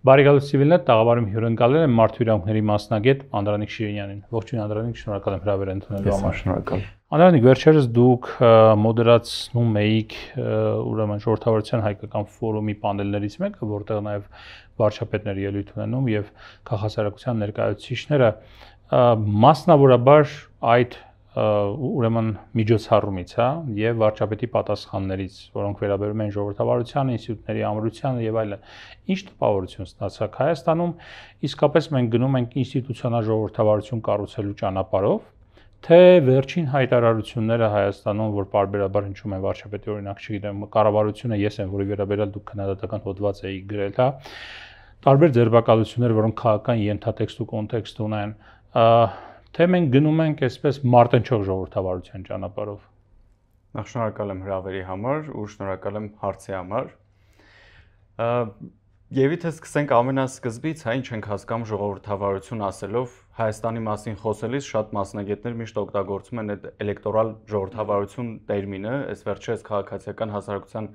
Բարեկալություն Սիվիլնետ տաղավարում հյուրընկալել եմ Մարդու իրավունքների մասնագետ Անդրանիկ Շիրինյանին։ Ողջույն Անդրանիկ, շնորհակալ եմ հրավեր ընդունելու համար։ Շնորհակալ։ Անդրանիկ, վերջերս դուք մոդերացնում էիք ուրեմն ժողովրդավարության հայկական ֆորումի պանելներից մեկը, որտեղ նաև վարչապետներ ելույթ ունենում եւ քաղաքասարակության ներկայացուցիչները մասնավորաբար այդ ուրեմն միջոցառումից, հա, եւ վարչապետի պատասխաններից, որոնք վերաբերում են ժողովրդավարության, ինստիտուտների ամրությանը եւ այլն։ Ինչ տպավորություն ստացաք Հայաստանում, իսկապես մենք գնում ենք ինստիտուցիոնալ ժողովրդավարություն կառուցելու ճանապարհով, թե վերջին հայտարարությունները Հայաստանում, որ պարբերաբար հնչում են վարչապետի օրինակ, չգիտեմ, կառավարությունը ես եմ, որի վերաբերյալ դուք քննադատական հոդված էիք գրել, հա, տարբեր ձերբակալություններ, որոնք քաղաքական ենթատեքստ ու կոնտեքստ ունեն, թե մենք գնում ենք այսպես մարտնչող ժողովրդավարության ճանապարհով։ Նախ շնորհակալ եմ հրավերի համար ու շնորհակալ եմ հարցի համար։ Եվ եթե սկսենք ամենասկզբից, հա, ինչ ենք հասկանում ժողովրդավարություն ասելով, Հայաստանի մասին խոսելիս շատ մասնագետներ միշտ օգտագործում են այդ էլեկտորալ ժողովրդավարություն տերմինը, այս վերջերս քաղաքացիական հասարակության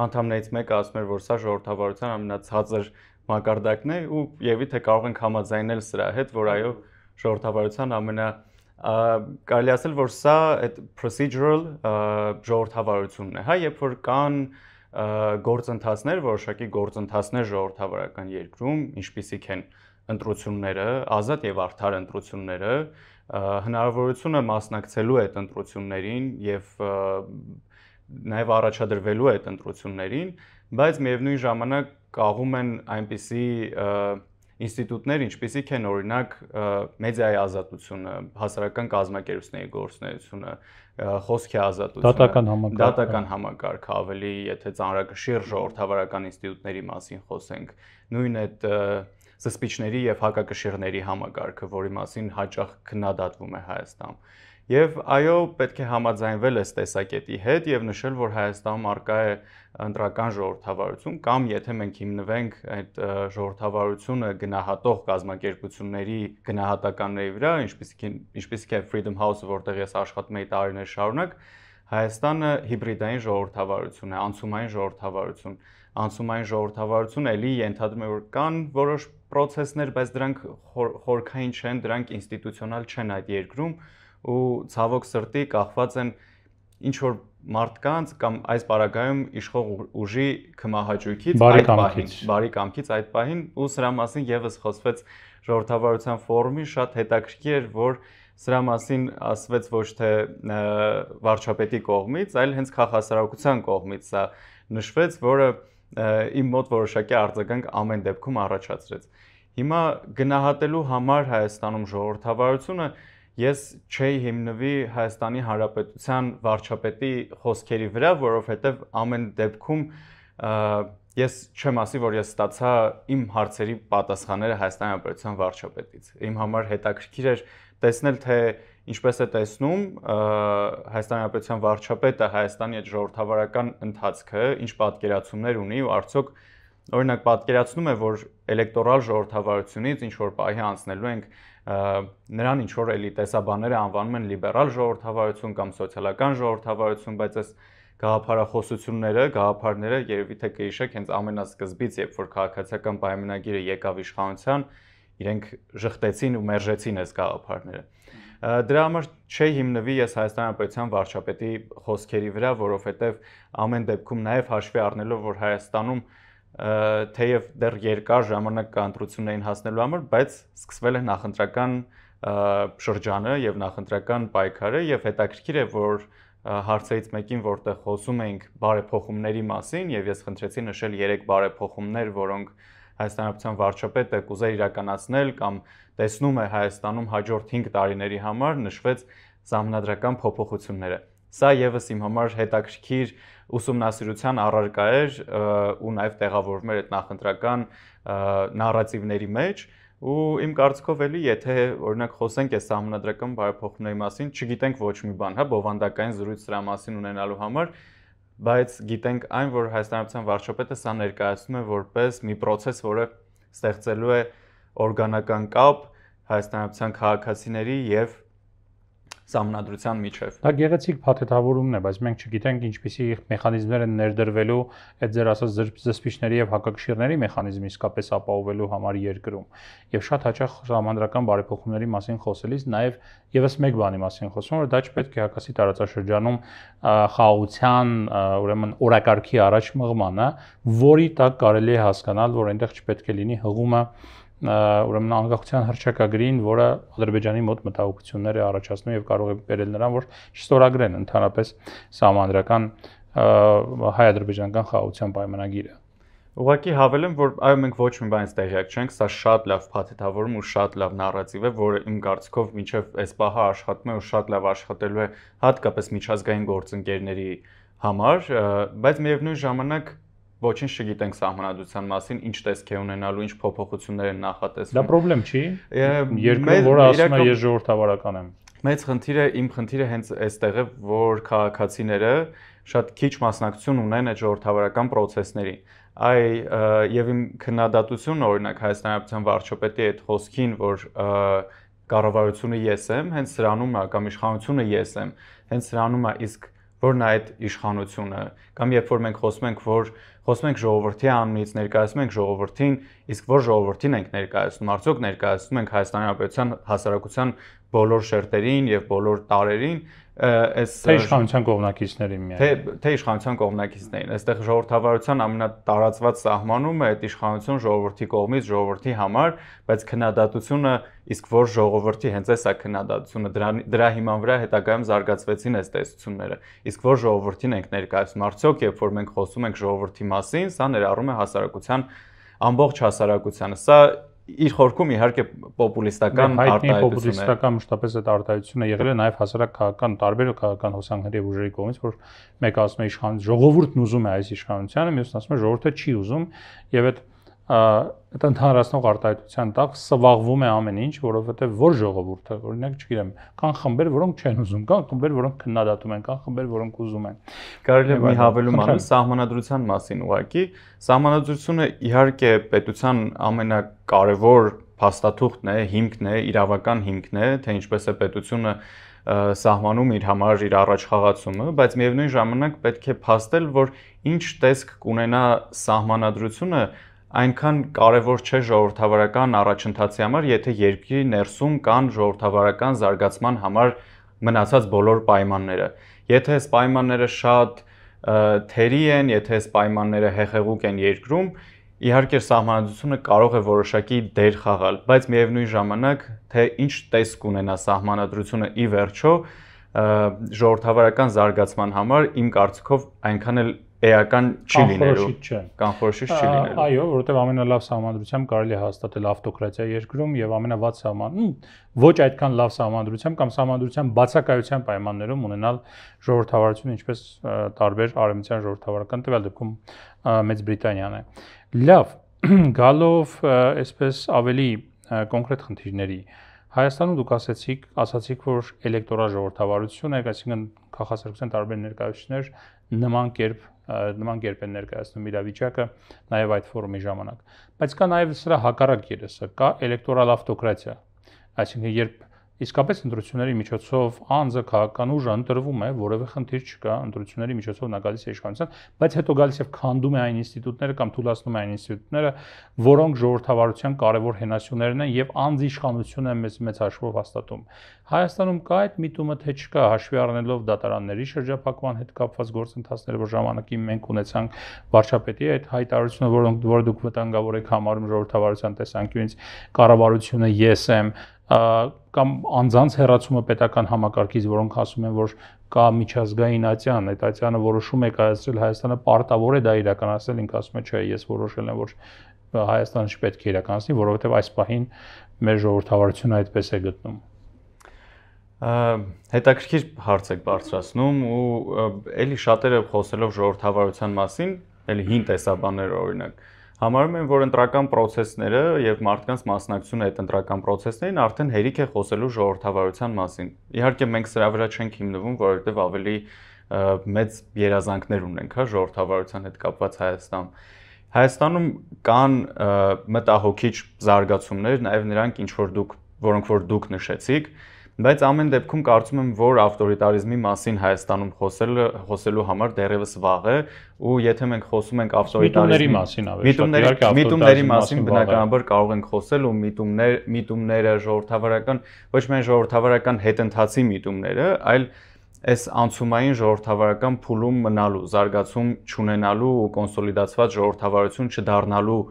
անդամներից մեկը ասում էր, որ սա ժողովրդավարության ամենացածր մակարդակն է ու եւի թե կարող ենք համաձայնել սրա հետ, որ այո, ժողովրդավարության կարելի ասել, որ սա այդ procedural ժողովրդավարությունն է, հա, երբ որ կան գործընթացներ, որոշակի գործընթացներ ժողովրդավարական երկրում, ինչպիսիք են ընտրությունները, ազատ եւ արդար ընտրությունները, հնարավորությունը մասնակցելու այդ ընտրություններին եւ նաեւ առաջադրվելու այդ ընտրություններին, բայց միևնույն ժամանակ կաղում են այնպիսի ինստիտուտներ, ինչպիսիք են օրինակ մեդիայի ազատությունը, հասարակական կազմակերպությունների գործունեությունը, խոսքի ազատությունը, դատական համակարգը, ավելի եթե ծանրակշիռ ժողովրդավարական ինստիտուտների մասին խոսենք, նույն այդ զսպիչների եւ հակակշիռների համակարգը, որի մասին հաճախ քննադատվում է Հայաստանում։ Եվ այո, պետք է համաձայնվել այս տեսակետի հետ եւ նշել, որ Հայաստանում առկա է ընտրական ժողովրդավարություն կամ եթե մենք հիմնվենք այդ ժողովրդավարությունը գնահատող կազմակերպությունների գնահատականների վրա, ինչպիսիք է Freedom House-ը, որտեղ ես աշխատում էի տարիներ շարունակ, Հայաստանը հիբրիդային ժողովրդավարություն է, անցումային ժողովրդավարություն։ Անցումային ժողովրդավարությունը էլի ենթադրում է, որ կան որոշ process-ներ, բայց դրանք խորքային չեն, դրանք ինստիտուցիոնալ չեն այդ երկրում ու ցավոք սրտի կախված են ինչ որ մարդկանց կամ այս պարագայում իշխող ուժի կմահաճույքից բարի կամքից այդ պահին ու սրա մասին եւս խոսվեց ժողովրդավարության ֆորումի շատ հետաքրքիր էր որ սրա մասին ասվեց ոչ թե վարչապետի կողմից այլ հենց քաղաքասարակության կողմից սա նշվեց որը իմ մոտ որոշակի արձագանք ամեն դեպքում առաջացրեց հիմա գնահատելու համար Հայաստանում ժողովրդավարությունը Ես չէի հիմնվի Հայաստանի Հանրապետության վարչապետի խոսքերի վրա, որովհետև ամեն դեպքում ես չեմ ասի, որ ես ստացա իմ հարցերի պատասխանները Հայաստանի Հանրապետության վարչապետից։ Իմ համար հետաքրքիր էր տեսնել, թե ինչպես է տեսնում Հայաստանի Հանրապետության վարչապետը Հայաստանի այդ ժողովրդավարական ընթացքը, ինչ պատկերացումներ ունի ու արդյոք օրինակ պատկերացնում է, որ էլեկտորալ ժողովրդավարությունից ինչ որ պահի անցնելու ենք նրան ինչ որ էլի տեսաբանները անվանում են լիբերալ ժողովրդավարություն կամ սոցիալական ժողովրդավարություն, բայց այս գաղափարախոսությունները, գաղափարները երևի թե կհիշեք հենց ամենասկզբից, երբ որ քաղաքացիական պայմանագիրը եկավ իշխանության, իրենք ժխտեցին ու մերժեցին այս գաղափարները։ Դրա համար չէի հիմնվի ես Հայաստանի Հանրապետության վարչապետի խոսքերի վրա, որովհետև ամեն դեպքում նաև հաշվի առնելով, որ Հայաստանում թեև դեռ երկար ժամանակ կա ընտրություններին հասնելու համար, բայց սկսվել է նախընտրական շրջանը եւ նախընտրական պայքարը եւ հետաքրքիր է որ հարցերից մեկին որտեղ խոսում էինք բարեփոխումների մասին եւ ես խնդրեցի նշել 3 բարեփոխումներ, որոնք Հայաստանի Հանրապետության վարչապետը կուզեր իրականացնել կամ տեսնում է Հայաստանում հաջորդ 5 տարիների համար նշվեց սահմանադրական փոփոխությունները։ Սա եւս իմ համար հետաքրքիր ուսումնասիրության առարկա էր ու նաև տեղավորվում էր այդ նախընտրական նարատիվների մեջ ու իմ կարծիքով էլի եթե օրինակ խոսենք այս սահմանադրական բարեփոխումների մասին, չգիտենք ոչ մի բան, հա, բովանդակային զրույց սրա մասին ունենալու համար, բայց գիտենք այն, որ Հայաստանի Հանրապետության վարչապետը սա ներկայացնում է որպես մի process, որը ստեղծելու է օրգանական կապ Հայաստանի Հանրապետության քաղաքացիների եւ սահմանադրության միջև։ Դա գեղեցիկ փաթեթավորումն է, բայց մենք չգիտենք ինչպիսի մեխանիզմներ են ներդրվելու այդ ձեր ասած զսպիչների եւ հակակշիռների մեխանիզմը իսկապես ապահովելու համար երկրում։ Եվ շատ հաճախ սահմանադրական բարեփոխումների մասին խոսելիս նաեւ եւս մեկ բանի մասին խոսում, որ դա չպետք է հակասի տարածաշրջանում խաղաղության, ուրեմն օրակարգի առաջ մղմանը, որի տակ կարելի է հասկանալ, որ այնտեղ չպետք է լինի հղումը ուրեմն անկախության հռչակագրին, որը Ադրբեջանի մոտ մտահոգություններ է առաջացնում եւ կարող է բերել նրան, որ չստորագրեն ընդհանրապես սահմանադրական հայ-ադրբեջանական խաղաղության պայմանագիրը։ Ուղղակի հավելեմ, որ այո մենք ոչ մի բանից տեղյակ չենք, սա շատ լավ փաթեթավորում ու շատ լավ նարատիվ է, որը իմ կարծիքով մինչև այս պահը աշխատում է ու շատ լավ աշխատելու է հատկապես միջազգային գործընկերների համար, բայց միևնույն ժամանակ ոչինչ չգիտենք սահմանադրության մասին, ինչ տեսք է ունենալու, ինչ փոփոխություններ են նախատեսվում։ Դա խնդրեմ չի։ Երկրում, որը ասում է ես ժողովրդավարական եմ։ Մեծ խնդիրը, իմ խնդիրը հենց այստեղ է, որ քաղաքացիները շատ քիչ մասնակցություն ունեն այդ ժողովրդավարական process-ներին։ Եվ իմ քննադատությունը օրինակ Հայաստանի Հանրապետության վարչապետի այդ խոսքին, որ կառավարությունը ես եմ, հենց սրանում է կամ իշխանությունը ես եմ, հենց սրանում է, իսկ որն է այդ իշխանությունը, կամ երբ որ մենք խոսում ենք ժողովրդի անունից, ներկայացնում ենք ժողովրդին, իսկ որ ժողովրդին ենք ներկայացնում, արդյոք ներկայացնում ենք Հայաստանի Հանրապետության հասարակության բոլոր շերտերին եւ բոլոր տարերին, թե իշխանության կողմնակիցներին միայն, թե իշխանության կողմնակիցներին, այստեղ ժողովրդավարության ամենատարածված սահմանումը այդ իշխանություն ժողովրդի կողմից ժողովրդի համար, բայց քննադատությունը իսկ որ ժողովրդի հենց էսա քննադատությունը դրա հիման վրա հետագայում զարգացվեցին այս տեսությունները, իսկ որ ժողովրդին ենք ներկայացնում, արդյոք երբ որ մենք խոսում ենք ժողովրդի մասին, սա ներառում է հասարակության ամբողջ հասարակությանը, սա իր խորքում իհարկե պոպուլիստական արտահայտություն է։ Պոպուլիստական մշտապես այդ արտահայտությունը եղել է նաև հասարակ քաղաքական տարբեր քաղաքական հոսանքների եւ ուժերի կողմից, որ մեկը ասում է իշխանություն, ժողովուրդն ուզում է այս իշխանությանը, մյուսն ասում է ժողովուրդը չի ուզում եւ այդ ընդհանրացնող արտահայտության տակ սվաղվում է ամեն ինչ, որովհետեւ որ ժողովուրդը, օրինակ, չգիտեմ, կան խմբեր, որոնք չեն ուզում, կան խմբեր, որոնք քննադատում են, կան խմբեր, որոնք ուզում են։ Կարելի է մի հավելում անել սահմանադրության մասին ուղղակի։ Սահմանադրությունը իհարկե պետության ամենակարևոր փաստաթուղթն է, հիմքն է, իրավական հիմքն է, թե ինչպես է պետությունը սահմանում իր համար իր առաջխաղացումը, բայց միևնույն ժամանակ պետք է փաստել, որ ինչ տեսք կունենա սահմանադրությունը այնքան կարևոր չէ ժողովրդավարական առաջընթացի համար, եթե երկրի ներսում կան ժողովրդավարական զարգացման համար մնացած բոլոր պայմանները։ Եթե այս պայմանները շատ թերի են, եթե այս պայմանները հեղեղուկ են երկրում, իհարկե սահմանադրությունը կարող է որոշակի դեր խաղալ, բայց միևնույն ժամանակ թե ինչ տեսք ունենա սահմանադրությունը ի վերջո ժողովրդավարական զարգացման համար իմ կարծիքով այնքան էլ էական չի լինելու, կանխորոշիչ չի լինելու։ Այո, որովհետև ամենալավ սահմանադրությամբ կարելի է հաստատել ավտոկրատիա երկրում եւ ամենավատ ոչ այդքան լավ սահմանադրությամբ կամ սահմանադրության բացակայության պայմաններում ունենալ ժողովրդավարություն, ինչպես տարբեր արևմտյան ժողովրդավարական տվյալ դեպքում Մեծ Բրիտանիան է։ Լավ, գալով այսպես ավելի կոնկրետ խնդիրների Հայաստանում դուք ասացիք, որ էլեկտորալ ժողովրդավարություն է, այսինքն քաղաքացիական տարբեր ներկայացուցիչներ նման կերպ են ներկայացնում իրավիճակը նաև այդ ֆորումի ժամանակ։ Բայց կա նաև սրա հակառակ երեսը, կա էլեկտորալ ավտոկրատիա, այսինքն երբ իսկապես ընտրությունների միջոցով անձը քաղաքական ուժը ընտրվում է, որևէ խնդիր չկա, ընտրությունների միջոցով նա գալիս է իշխանության, բայց հետո գալիս է քանդում է այն ինստիտուտները կամ թուլացնում է այն ինստիտուտները, որոնք ժողովրդավարության կարևոր հենասյուներն են եւ անձիշխանությունը մեծ հաշվով հաստատում։ Հայաստանում կա այդ միտումը, թե չկա, հաշվի առնելով դատարանների շրջափակման հետ կապված գործընթացները, որ ժամանակին մենք ունեցանք վարչապետի այդ հայտարարությունը, որը դուք վտանգավոր եք համարում ժողովրդավարության տեսանկյունից, կառավարությունը ես եմ, կամ անձանց հեռացումը պետական համակարգից, որոնք ասում են, որ կա միջազգային ատյան, այդ ատյանը որոշում է կայացրել Հայաստանը պարտավոր է դա իրականացնել, ինքը ասում է, չէ, ես որոշել եմ, որ Հայաստանը չպետք է իրականացնի, որովհետև այս պահին մեր ժողովրդավարությունը այդպես է գտնում։ Հետաքրքիր հարց եք բարձրացնում ու էլի շատերը խոսելով ժողովրդավարության մասին, էլի հին տեսաբաններ օրինակ համարում են, որ ընտրական process-ները եւ մարդկանց մասնակցությունը այդ ընտրական process-ներին արդեն հերիք է խոսելու ժողովրդավարության մասին։ Իհարկե մենք սրա վրա չենք հիմնվում, որովհետեւ ավելի մեծ երազանքներ ունենք, հա, ժողովրդավարության հետ կապված Հայաստանում։ Հայաստանում կան մտահոգիչ զարգացումներ, նաեւ նրանք ինչ որ որոնք որ դուք նշեցիք, Բայց ամեն դեպքում կարծում եմ, որ ավտորիտարիզմի մասին Հայաստանում խոսելու համար դեռևս վաղ է, ու եթե մենք խոսում ենք ավտորիտարիզմի մասին, միտումների մասին բնականաբար կարող ենք խոսել, ու միտումները ժողովրդավարական, ոչ միայն ժողովրդավարական հետընթացի միտումները, այլ այս անցումային ժողովրդավարական փուլում մնալու, զարգացում չունենալու ու կոնսոլիդացված ժողովրդավարություն չդառնալու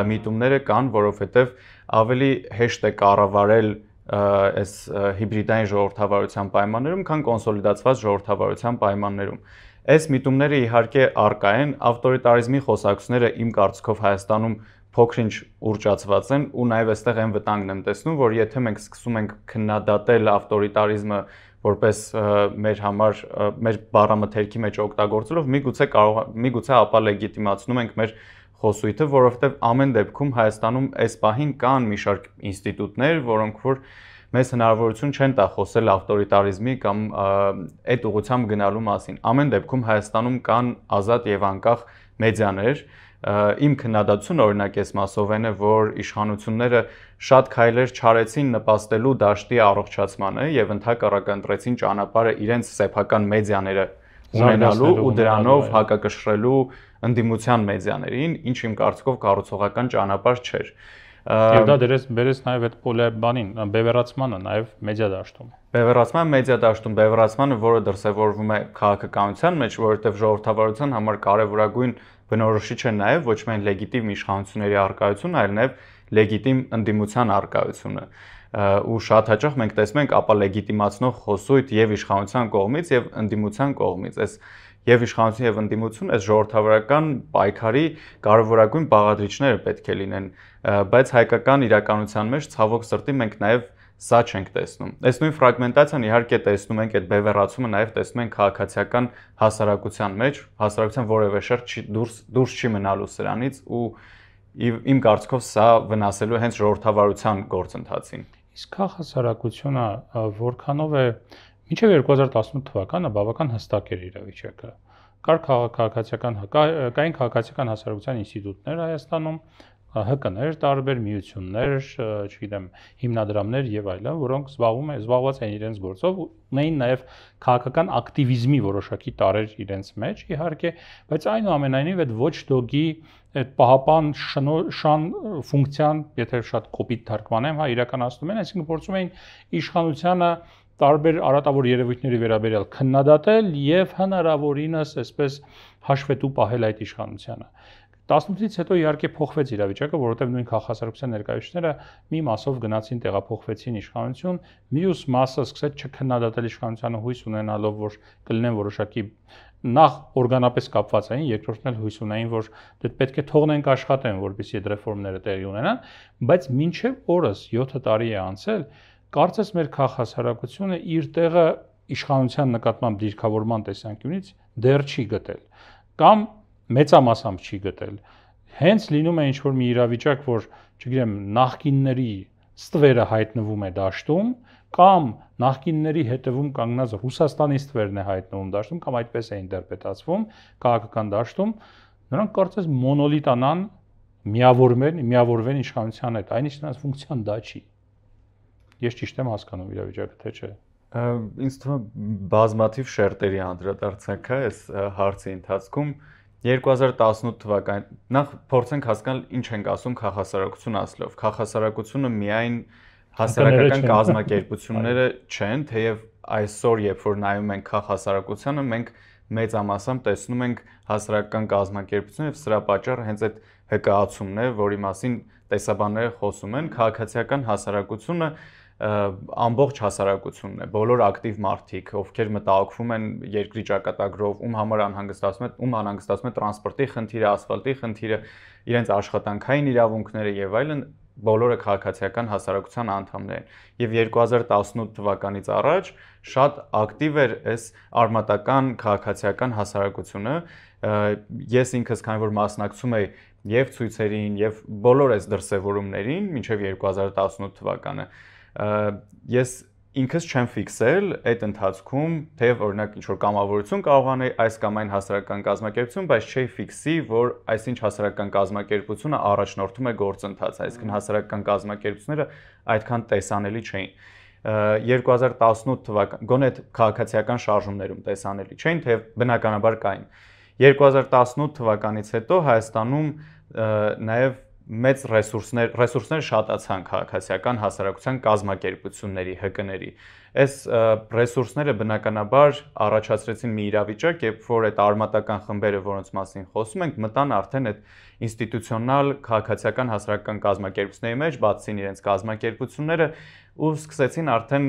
միտումները կան, որովհետև ավելի հեշտ է կառավարել այս հիբրիդային ժողովրդավարության պայմաններում, քան կոնսոլիդացված ժողովրդավարության պայմաններում։ Այս միտումները իհարկե առկա են, ավտորիտարիզմի խոսակցությունները իմ կարծիքով Հայաստանում փոքր-ինչ ուռճացված են, ու նաև այստեղ այն վտանգն եմ տեսնում, որ եթե մենք սկսում ենք քննադատել ավտորիտարիզմը որպես մեր համար մեր բառամթերքի մեջ օգտագործելով, միգուցե ապա լեգիտիմացնում ենք մեր խոսույթը, որովհետև ամեն դեպքում Հայաստանում այս պահին կան մի շարք ինստիտուտներ, որոնք որ մեզ հնարավորություն չեն տա խոսել ավտորիտարիզմի կամ այդ ուղղությամբ գնալու մասին։ Ամեն դեպքում Հայաստանում կան ազատ եւ անկախ մեդիաներ։ Իմ քննադատությունը օրինակ այս մասով է, որ իշխանությունները շատ քայլեր չարեցին նպաստելու դաշտի առողջացմանը եւ ընդհակառակը ընտրեցին ճանապարհը իրենց սեփական մեդիաները ունենալու ու դրանով հակակշռելու ընդդիմության մեդիաներին, ինչ իմ կարծիքով կառուցողական ճանապարհ չէր։ Եվ դա բերեց նաև այդ բանին, բևեռացմանը նաև մեդիա դաշտում։ Բևեռացմանը, որը դրսևորվում է քաղաքականության մեջ, որովհետև ժողովրդավարության համար կարևորագույն բնորոշիչ է նաև ոչ միայն լեգիտիմ իշխանությունների առկայությունը, այլ նաև լեգիտիմ ընդդիմության առկայությունը։ Ու շատ հաճախ մենք տեսնում ենք ապա լեգիտիմացնող խոսույթ եւ իշխանության կողմից եւ ընդդիմության կողմից։ Այս եւ իշխանություն եւ ընդդիմություն այս ժողովրդավարական պայքարի կարևորագույն բաղադրիչները պետք է լինեն, բայց հայկական իրականության մեջ ցավոք սրտի մենք նաեւ սա չենք տեսնում։ Այս նույն ֆրագմենտացիան իհարկե տեսնում ենք, այդ բևեռացումը նաեւ տեսնում ենք քաղաքացիական հասարակության մեջ, հասարակության որևէ շերտ դուրս չի մնալու սրանից ու իմ կարծիքով սա վնասելու հենց ժողովրդավարության գործընթացին։ Իսկ քաղաքացիությունը որքանով է մինչև 2018 թվականը բավական հստակ էր իրավիճակը։ Կային քաղաքացիական հասարակության ինստիտուտներ Հայաստանում, ՀԿ-ներ, տարբեր միություններ, չգիտեմ, հիմնադրամներ եւ այլն, որոնք զբաղված էին իրենց գործով, ունեին նաեւ քաղաքական ակտիվիզմի որոշակի տարեր իրենց մեջ, իհարկե, բայց այնուամենայնիվ այդ watchdog-ի այդ պահապան շան ֆունկցիան, եթե շատ կոպիտ թարգմանեմ, իրականացնում են, այսինքն փորձում էին իշխանությանը տարբեր արատավոր երևույթների վերաբերյալ քննադատել եւ հնարավորինս այսպես հաշվետու պահել այդ իշխանությանը։ 18-ից հետո իհարկե փոխվեց իրավիճակը, որովհետեւ նույն քաղաքասարության ներկայացուցիչները մի մասով գնացին տեղափոխվեցին իշխանություն, մյուս մասը սկսեց չքննադատել իշխանությանը հույս ունենալով, որ կլինեն որոշակի նախ օրգանապես կապված էին, երկրորդն էլ հույս ունեին, որ դե պետք է թողնենք աշխատեն, որպեսզի այդ ռեֆորմները տեղի ունենան, բայց մինչև օրս 7 տարի է անցել, կարծես մեր քաղաքասարակությունը իր տեղը իշխանության նկատմամբ դիրքավորման տեսանկյունից դեռ չի գտել կամ մեծամասամբ չի գտել։ Հենց լինում է ինչ-որ մի իրավիճակ, որ, չգիտեմ, նախկինների ստվերը հայտնվում է դաշտում, կամ նախկինների հետևում կանգնած Ռուսաստանի ստվերն է հայտնվում դաշտում, կամ այդպես է ինտերպրետացվում քաղաքական դաշտում, նրանք կարծես մոնոլիտանան, միավորվեն իշխանության հետ, այնինչ նրանց ֆունկցիան դա չի։ Ես ճիշտ եմ հասկանում իրավիճակը, թե չէ։ Ինձ թվում է բազմաթիվ շերտերի անդրադարձանք է այս հարցի ընթացքում 2018 թվականին նախ փորձենք հասկանալ ինչ ենք ասում քաղաքասարակություն ասելով։ Քաղաքասարակությունը միայն հասարակական կազմակերպությունները չեն, թեև այսօր երբ որ նայում ենք քաղաքասարակությանը, մենք մեծամասամբ տեսնում ենք հասարակական կազմակերպություն եւ սրա պատճառը հենց այդ հկայացումն է, որի մասին տեսաբանները խոսում են, քաղաքացիական հասարակությունը ամբողջ հասարակությունն է, բոլոր ակտիվ մարդիկ, ովքեր մտահոգվում են երկրի ճակատագրով, ում անհանգստացում է տրանսպորտի խնդիրը, ասֆալտի խնդիրը, իրենց աշխատանքային իրավունքները եւ այլն, բոլորը քաղաքացիական հասարակության անդամներ են։ Եվ 2018 թվականից առաջ շատ ակտիվ էր այս արմատական քաղաքացիական հասարակությունը։ Ես ինքս քանի որ մասնակցում եի եւ ցույցերին եւ բոլոր այս դրսեւորումներին մինչեւ 2018 թվականը ես ինքս չեմ ֆիքսել այդ ընթացքում, թեև օրինակ ինչ որ կամավորություն կարող անել այս կամ այն հասարակական կազմակերպություն, բայց չէի ֆիքսի, որ այսինչ հասարակական կազմակերպությունը առաջնորդում է գործընթաց, այսինքն հասարակական կազմակերպությունները այդքան տեսանելի չէին։ 2018 թվական գոնե քաղաքացիական շարժումներում տեսանելի չէին, թե բնականաբար կային։ 2018 թվականից հետո Հայաստանում նաև մեծ ռեսուրսներ շատացան քաղաքացիական հասարակության կազմակերպությունների, ՀԿ-ների։ Այս ռեսուրսները բնականաբար առաջացրեցին մի իրավիճակ, երբ որ այդ արմատական խմբերը, որոնց մասին խոսում ենք, մտան արդեն այդ ինստիտուցիոնալ քաղաքացիական հասարակական կազմակերպությունների մեջ, բացեցին իրենց կազմակերպությունները ու սկսեցին արդեն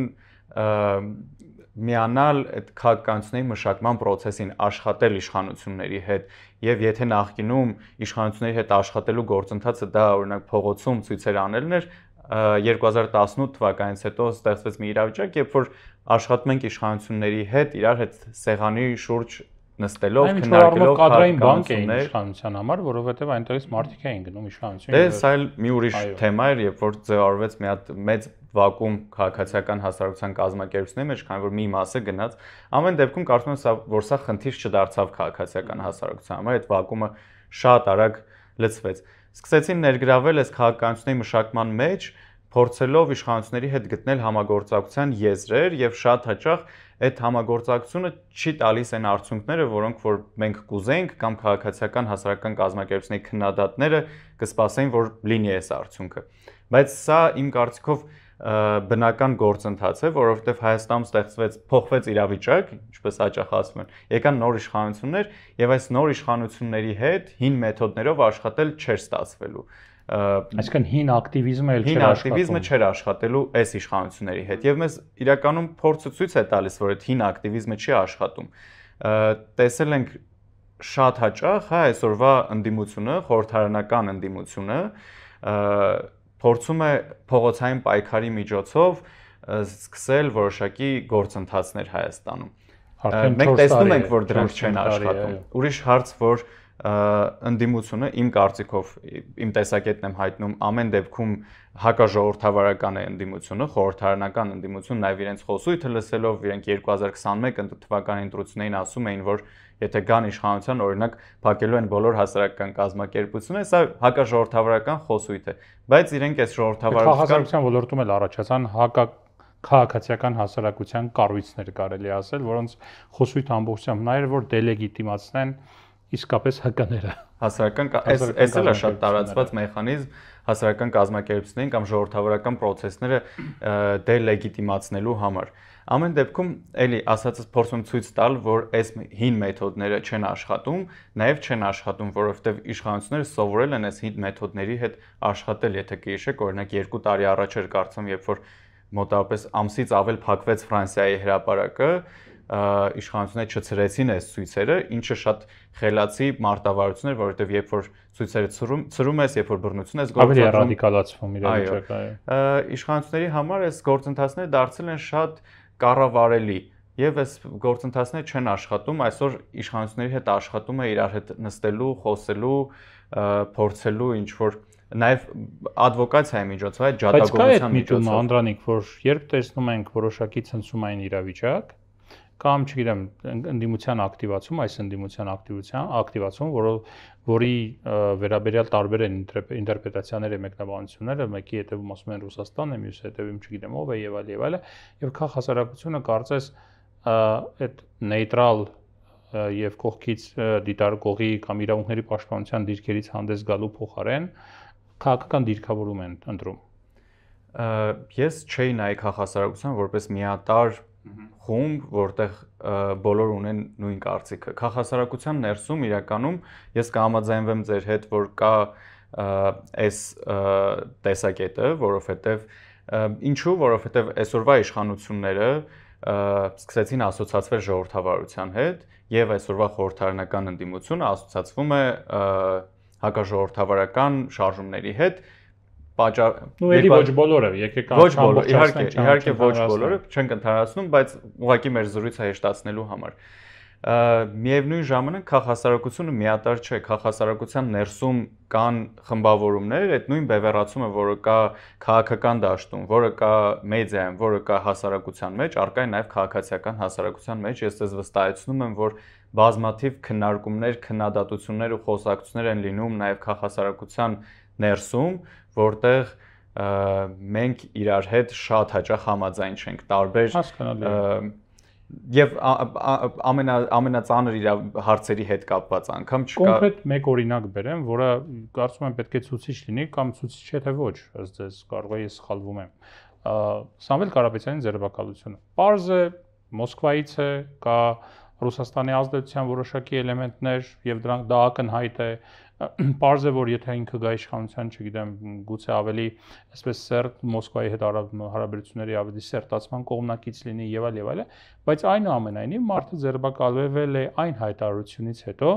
միանալ այդ քաղաքականությունների մշակման process-ին, աշխատել իշխանությունների հետ, եւ եթե նախկինում իշխանությունների հետ աշխատելու գործընթացը դա օրինակ փողոցում ցույցեր անելն էր, 2018 թվականից հետո ստեղծվեց մի իրավիճակ, երբ որ աշխատում ենք իշխանությունների հետ, իրար հետ սեղանի շուրջ նստելով, քննարկելով կադրային բանկ էին իշխանության համար, որովհետև այնտեղից մարդիկ էին գնում իշխանություն։ Դե սա էլ մի ուրիշ թեմա էր, երբ որ ձևավորվեց մի հատ մեծ վակուում քաղաքացիական հասարակության կազմակերպությունների մեջ, քանի որ մի մասը գնաց։ Ամեն դեպքում կարծում եմ, որ սա խնդիր չդարձավ քաղաքացիական հասարակության համար, այդ վակուումը շատ արագ լցվեց։ Սկսեցին ներգրավել այս քաղաքականությունների մշակման մեջ, փորձելով իշխանությունների հետ գտնել համագործակցության եզրեր եւ շատ հաճախ այդ համագործակցությունը չի տալիս այն արդյունքները, որոնք որ մենք կուզենք կամ քաղաքացիական հասարակական կազմակերպությունների քննադատները կսպասեին, որ լինի այս արդյունքը։ Բայց սա իմ կարծիքով բնական գործընթաց է, որովհետև Հայաստանում փոխվեց իրավիճակ, ինչպես հաճախ ասում են, եկան նոր իշխանություններ եւ այս նոր իշխանությունների հետ հին մեթոդներով աշխատել չէր ստացվելու։ Այսինքն հին ակտիվիզմը չէր աշխատելու այս իշխանությունների հետ եւ մեզ իրականում փորձը ցույց է տալիս, որ այդ հին ակտիվիզմը չի աշխատում։ Տեսել ենք շատ հաճախ, հա, այսօրվա ընդդիմությունը, խորհրդարանական ընդդիմությունը փորձում է փողոցային պայքարի միջոցով սկսել որոշակի գործընթացներ Հայաստանում։ Մենք տեսնում ենք, որ դրանք չեն աշխատում։ Ուրիշ հարց, որ ընդդիմությունը իմ կարծիքով իմ տեսակետն եմ հայտնում ամեն դեպքում հակաժողովրդավարական է ընդդիմությունը, խորհրդարանական ընդդիմություն, նաև իրենց խոսույթը լսելով իրենք 2021 թվականի ընտրություններին ասում էին, որ եթե կան իշխանության, օրինակ փակելու են բոլոր հասարակական կազմակերպությունները, սա հակաժողովրդավարական խոսույթ է, բայց իրենք այս ժողովրդավարության ոլորտում էլ առաջացան քաղաքացիական հասարակության կառույցներ կարելի ասել, որոնց խոսույթը ամբողջությամբ նա էր, որ դելեգիտիմացնեն իսկապես ՀԿ-ները։ Հասարակական այս էլ է շատ տարածված մեխանիզմ հասարակական կազմակերպություններին կամ ժողովրդավարական process-ները դելեգիտիմացնելու համար։ Ամեն դեպքում էլի ասածս փորձում ցույց տալ, որ այս հին մեթոդները չեն աշխատում, նաև չեն աշխատում, որովհետև իշխանությունները սովորել են այս հին մեթոդների հետ աշխատել, եթե կհիշեք, օրինակ 2 տարի առաջ էր կարծում, երբ որ մոտավորապես ամսից ավել փակվեց Ֆրանսիայի հրապարակը, իշխանությունները չցրեցին այս ցույցերը, ինչը շատ խելացի մարտավարություն էր, որովհետև երբ որ ցույցերը ցրում ես, երբ որ բռնություն ես գործադրում, ավելի ռադիկալացվում իրավիճակը, իշխանությունների համար այս գործընթացները դարձել են շատ կառավարելի եւ այս գործընթացները չեն աշխատում, այսօր իշխանությունների հետ աշխատում է իրար հետ նստելու, խոսելու, փորձելու ինչ որ նաև ադվոկացիայի միջոցով, այդ ջատագովության միջոցով։ Բայց կա Անդրանիկ, որ երբ տեսնում ենք որոշակի ցնցումային իրավիճակ, կամ չգիտեմ, ընդդիմության ակտիվացում, այս ընդդիմության ակտիվացում, որի վերաբերյալ տարբեր են ինտերպրետացիաները, մեկնաբանությունները, մեկի հետևում ասում են Ռուսաստանն է, մյուսի հետևում չգիտեմ ով է եւ այլ, եւ քաղ հասարակությունը կարծես այդ նեյտրալ եւ կողքից դիտարկողի կամ իրավունքների պաշտպանության դիրքերից հանդես գալու փոխարեն քաղաքական դիրքավորում են ընտրում։ Ես չէի նայ քաղաքասարակության որպես միատար խումբ, որտեղ բոլորը ունեն նույն կարծիքը։ Քաղաքասարակության ներսում իրականում ես կհամաձայնվեմ ձեր հետ, որ կա այս տեսակետը, որովհետև ինչու, որովհետև այսօրվա իշխանությունները սկսեցին ասոցացվել ժողովրդավարության հետ եւ այսօրվա խորհրդարանական ընդդիմությունը ասոցացվում է հակաժողովրդավարական շարժումների հետ։ Էլի ոչ բոլորը, եկեք իհարկե ոչ բոլորը չենք ընդհանրացնում, բայց ուղղակի մեր զրույցը հեշտացնելու համար։ Միևնույն ժամանակ քաղաքասարակությունը միատար չէ, քաղաքասարակության ներսում կան խմբավորումներ, այդ նույն բևեռացումը, որը կա քաղաքական դաշտում, որը կա մեդիայում, որը կա հասարակության մեջ, առկա է նաև քաղաքացիական հասարակության մեջ։ Ես ձեզ վստահեցնում եմ, որ բազմաթիվ քննարկումներ, քննադատություններ ու խոսակցություններ են լինում նաև քաղաքասարակության ներսում, որտեղ մենք իրար հետ շատ հաճախ համաձայն չենք, տարբեր եւ ամենածանր իր հարցերի հետ կապված անգամ չկա։ Կոնկրետ մեկ օրինակ բերեմ, որը կարծում եմ պետք է ցուցիչ լինի կամ ցուցիչ չէ թե ոչ, ըստ ձեզ կարող է ես սխալվում եմ։ Սամվել Կարապետյանի ձերբակալությունը։ Պարզ է, Մոսկվայից է, կա Ռուսաստանի ազդեցության որոշակի էլեմենտներ եւ դրանք դա ակնհայտ է։ Պարզ է, որ եթե ինքը գա իշխանության, չգիտեմ, գուցե ավելի այսպես սերտ Մոսկվայի հետ հարաբերությունների ավելի սերտացման կողմնակից լինի եւ այլ, բայց այնուամենայնիվ մարդը ձերբակալվել է այն հայտարարությունից հետո,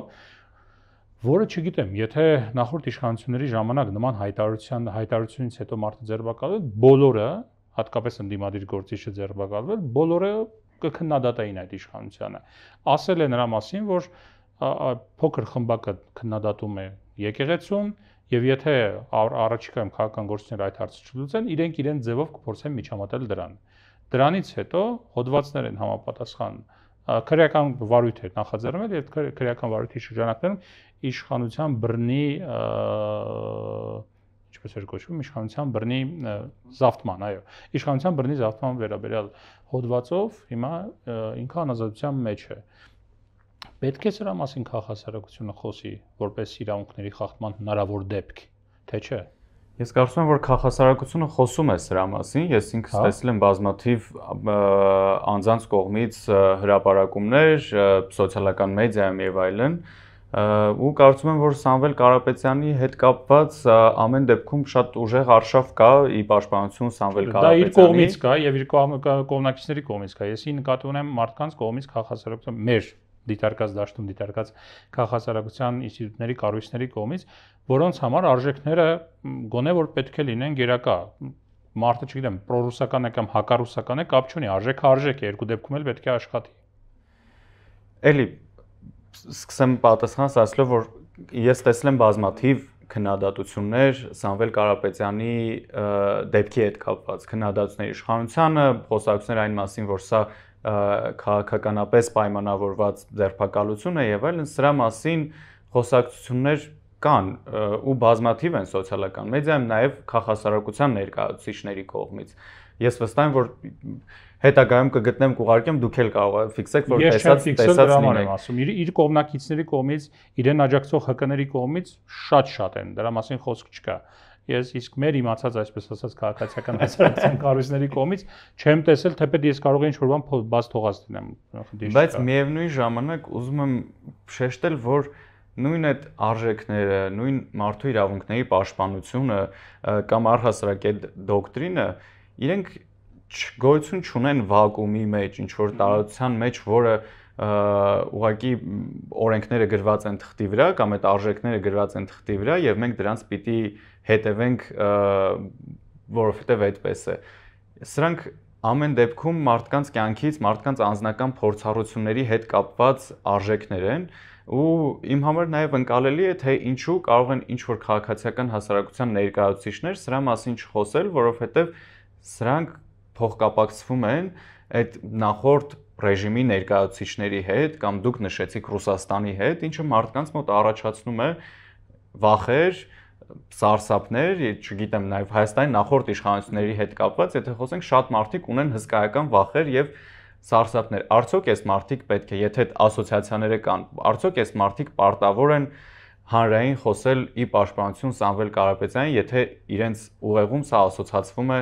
որը չգիտեմ, եթե նախորդ իշխանությունների ժամանակ նման հայտարարությունից հետո մարդը ձերբակալվել, բոլորը, հատկապես ընդդիմադիր գործիչը ձերբակալվել, բոլորը կքննադատային այդ իշխանությանը։ Ասել է նրա մասին, որ փոքր խմբակը քննադատում է եկեղեցուն եւ եթե առաջիկայում քաղաքական գործիչները այդ հարցը չլուծեն, իրենք իրենց ձևով կփորձեն միջամտել դրան։ Դրանից հետո հոդվածներ են համապատասխան քրեական վարույթ է նախաձեռնել եւ քրեական վարույթի շրջանակներում իշխանության բռնի ինչպես էր կոչվում իշխանության բռնի զավթման, այո, իշխանության բռնի զավթման վերաբերյալ հոդվածով հիմա ինքը անազատության մեջ է։ Պետք է սրա մասին քաղաքասարակությունը խոսի որպես իրավունքների խախտման հնարավոր դեպք, թե չէ։ Ես կարծում եմ, որ քաղաքասարակությունը խոսում է սրա մասին, ես ինքս տեսել եմ բազմաթիվ անձանց կողմից հրապարակումներ, սոցիալական մեդիայում եւ այլն, ու կարծում եմ, որ Սամվել Կարապետյանի հետ կապված ամեն դեպքում շատ ուժեղ արշավ կա ի պաշտպանություն Սամվել Կարապետյանի։ Դա իր կողմից կա եւ իր կողմնակիցների կողմից կա։ Ես նկատի ունեմ մարդկանց կողմից քաղաքասարակության մեր դիտարկած դաշտում դիտարկած քաղաքասարակության ինստիտուտների կառույցների կողմից, որոնց համար արժեքները գոնե որ պետք է լինեն գերակա։ Մարդը, չգիտեմ, պրոռուսական է կամ հակառուսական է, կապ չունի, արժեքը արժեք է, երկու դեպքում էլ պետք է աշխատի։ Էլի սկսեմ պատասխանս ասելով, որ ես տեսել եմ բազմաթիվ քննադատություններ Սամվել Կարապետյանի դեպքի հետ կապված, քննադատություններ իշխանությանը, խոսակցություններ այն մասին, որ սա քաղաքականապես պայմանավորված ձերբակալություն է եւ այլն, սրա մասին խոսակցություններ կան ու բազմաթիվ են սոցիալական մեդիայում, նաեւ քաղաքասարակության ներկայացուցիչների կողմից։ Ես վստահ եմ, որ հետագայում կգտնեմ կուղարկեմ, դուք էլ կարող եք ֆիքսեք, որ տեսած լինեք։ Ասում իր կողմնակիցների կողմից, իրեն աջակցող ՀԿ-ների կողմից շատ են, դրա մասին խոսք չկա։ Ես իսկ մեր իմացած այսպես ասած քաղաքացիական հասարակության կառույցների կողմից չեմ տեսել, թեպետ ես կարող եմ ինչ-որ բան բաց թողած դնեմ, բայց միևնույն ժամանակ ուզում եմ շեշտել, որ նույն այդ արժեքները, նույն մարդու իրավունքների պաշտպանությունը կամ առհասարակ այդ դոկտրինը, իրենք գոյություն չունեն վակուումի մեջ, ինչ որ տարածության մեջ, որը ուղղակի օրենքները գրված են թղթի վրա կամ այդ արժեքները գրված են թղթի վրա եւ մենք դրանց պիտի հետևենք, որովհետեւ այդպես է։ Սրանք ամեն դեպքում մարդկանց կյանքից, մարդկանց անձնական փորձառությունների հետ կապված արժեքներ են ու իմ համար նաեւ ընկալելի է թե ինչու կարող են ինչ որ քաղաքացիական հասարակության ներկայացուցիչներ սրա մասին չխոսել, որովհետեւ սրանք փոխկապակցվում են այդ նախորդ ռեժիմի ներկայացուցիչների հետ կամ դուք նշեցիք Ռուսաստանի հետ, ինչը մարդկանց մոտ առաջացնում է վախեր, սարսափներ, չգիտեմ, նաև Հայաստանի նախորդ իշխանությունների հետ կապված, եթե խոսենք, շատ մարդիկ ունեն հսկայական վախեր եւ սարսափներ։ Արդյոք այս մարդիկ պետք է, եթե այդ ասոցիացիաները կան, արդյոք այս մարդիկ պարտավոր են հանրային խոսել ի պաշտպանություն Սամվել Կարապետյանի, եթե իրենց ուղեղում սա ասոցացվում է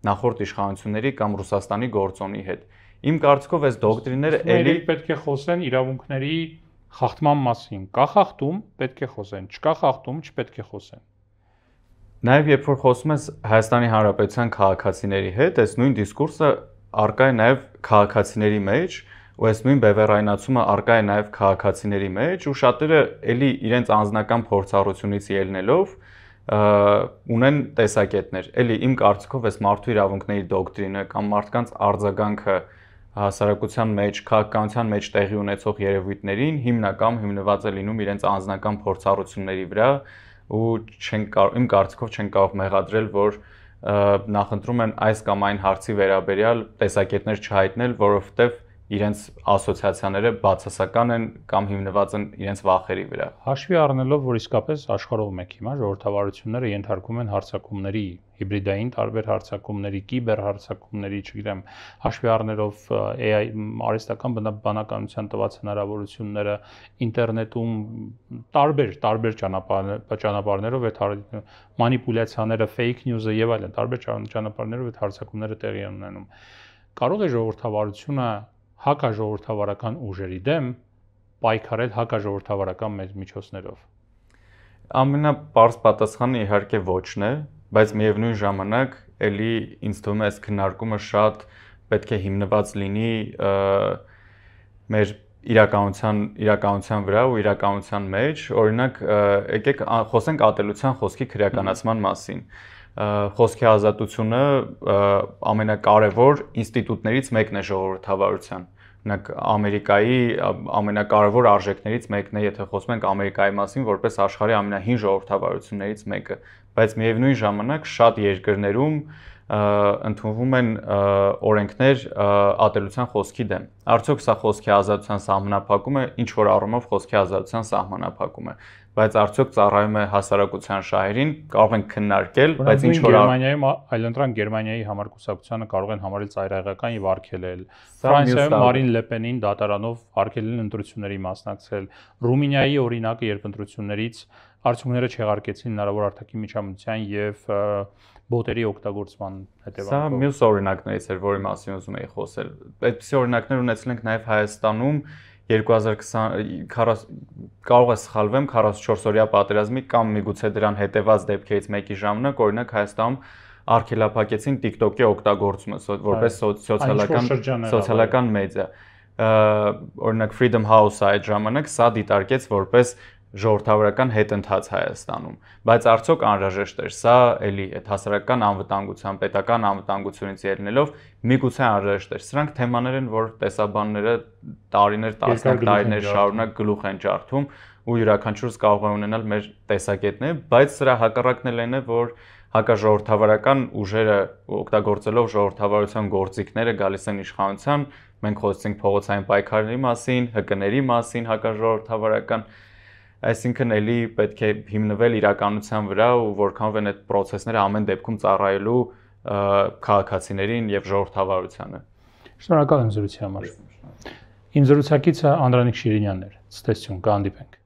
նախորդ իշխանությունների կամ Ռուսաստանի գործոնի հետ։ Իմ կարծիքով այս դոկտրինները էլի պետք է խոսեն իրավունքների խախտման մասին։ Կա խախտում, պետք է խոսեն, չկա խախտում, չպետք է խոսեն։ Նաև երբ որ խոսում ես Հայաստանի Հանրապետության քաղաքացիների հետ, այս նույն դիսկուրսը առկա է նաև քաղաքացիների մեջ, ու այս նույն բևեռայնացումը առկա է նաև քաղաքացիների մեջ, ու շատերը էլի իրենց անձնական փորձառությունից ելնելով ունեն տեսակետներ։ Էլի իմ կարծիքով այս մարդու իրավունքների դոկտրինը կամ մարդկանց արձագանքը հասարակության մեջ, քաղաքականության մեջ տեղի ունեցող երևույթներին հիմնված է լինում իրենց անձնական փորձառությունների վրա ու իմ կարծիքով չեն կարող մեղադրել, որ նախընտրում են այս կամ այն հարցի վերաբերյալ տեսակետներ չհայտնել, որովհետև իրենց ասոցիացիաները բացասական են կամ հիմնված են իրենց վախերի վրա։ Հաշվի առնելով, որ իսկապես աշխարհում եք հիմա ժողովրդավարությունները ենթարկվում են հարձակումների, հիբրիդային տարբեր հարձակումների, կիբեր հարձակումների, չգիտեմ, հաշվի առնելով AI արհեստական բանականության տված հնարավորությունները ինտերնետում տարբեր ճանապարհներով այդ մանիպուլյացիաները, fake news-ը եւ այլն, տարբեր ճանապարհներով այդ հարձակումները տեղի են ունենում։ Կարող է ժողովրդավարությունը հակաժողովրդավարական ուժերի դեմ պայքարել հակաժողովրդավարական մեծ միջոցներով։ Ամենապարզ պատասխանը իհարկե ոչն է, բայց միևնույն ժամանակ էլի ինձ թվում է այս քննարկումը շատ պետք է հիմնված լինի մեր իրականության վրա ու իրականության մեջ, օրինակ եկեք խոսենք ատելության խոսքի քրեականացման մասին։ Խոսքի ազատությունը ամենակարևոր ինստիտուտներից մեկն է ժողովրդավարության։ Օրինակ Ամերիկայի ամենակարևոր արժեքներից մեկն է, եթե խոսում ենք Ամերիկայի մասին, որպես աշխարհի ամենահին ժողովրդավարություններից մեկը, բայց միևնույն ժամանակ շատ երկրներում ընդունվում են օրենքներ ատելության խոսքի դեմ։ Արդյոք սա խոսքի ազատության սահմանափակում է, ինչ որ առումով խոսքի ազատության սահմանափակում է, բայց արդյոք ծառայում է հասարակության շահերին, կարող ենք քննարկել, բայց ինչ որ Գերմանիայում այլընտրանք Գերմանիայի համարկուսակցությանը կարող են համարել ծայրահեղական եւ արգելել։ Ֆրանսիայում Մարին Լեպենին դատարանով արգելել ընտրությունների մասնակցել։ Ռումինիայի օրինակը, երբ ընտրություններից արդյունքները չեղարկեցին հնարավոր արտաքին միջամտության եւ բոտերի օգտագործման հետևանքով։ Սա մյուս օրինակներից էր, որի մասին ուզում էի խոսել։ Այդպիսի օրինակներ ունեցել ենք նաև Հայաստանում 2020 կարող է սխալվեմ 44-օրյա պատերազմի կամ միգուցե դրան հետևած դեպքերից մեկի ժամանակ, օրինակ Հայաստանում արգելափակեցին TikTok-ի օգտագործումը որպես սոցիալական մեդիա։ Օրինակ Freedom House-ը այդ ժամանակ սա դիտարկեց որպես ժողովրդավարական հետընթաց Հայաստանում, բայց արդյոք անհրաժեշտ էր սա էլի այդ հասարակական անվտանգության, պետական անվտանգությունից ելնելով միգուցե անհրաժեշտ էր։ Սրանք թեմաներ են, որ տեսաբանները տարիներ, տասնյակ տարիներ շարունակ գլուխ են ջարդում ու յուրաքանչյուրս կարող է ունենալ մեր տեսակետներ, բայց սրա հակառակն էլ այն է, որ հակաժողովրդավարական ուժերը օգտագործելով ժողովրդավարության գործիքները գալիս են իշխանության, մենք խոսեցինք փողոցային պայքարների մասին, ՀԿ-ների մասին հակաժողովրդավարական Այսինքն էլի պետք է հիմնվել իրականության վրա ու որքանով են այդ process-ները ամեն դեպքում ծառայելու քաղաքացիներին եւ ժողովրդավարությանը։ Շնորհակալ եմ զրույցի համար։ Իմ զրուցակիցը Անդրանիկ Շիրինյանն էր։ Ցտեսություն, կհանդիպենք։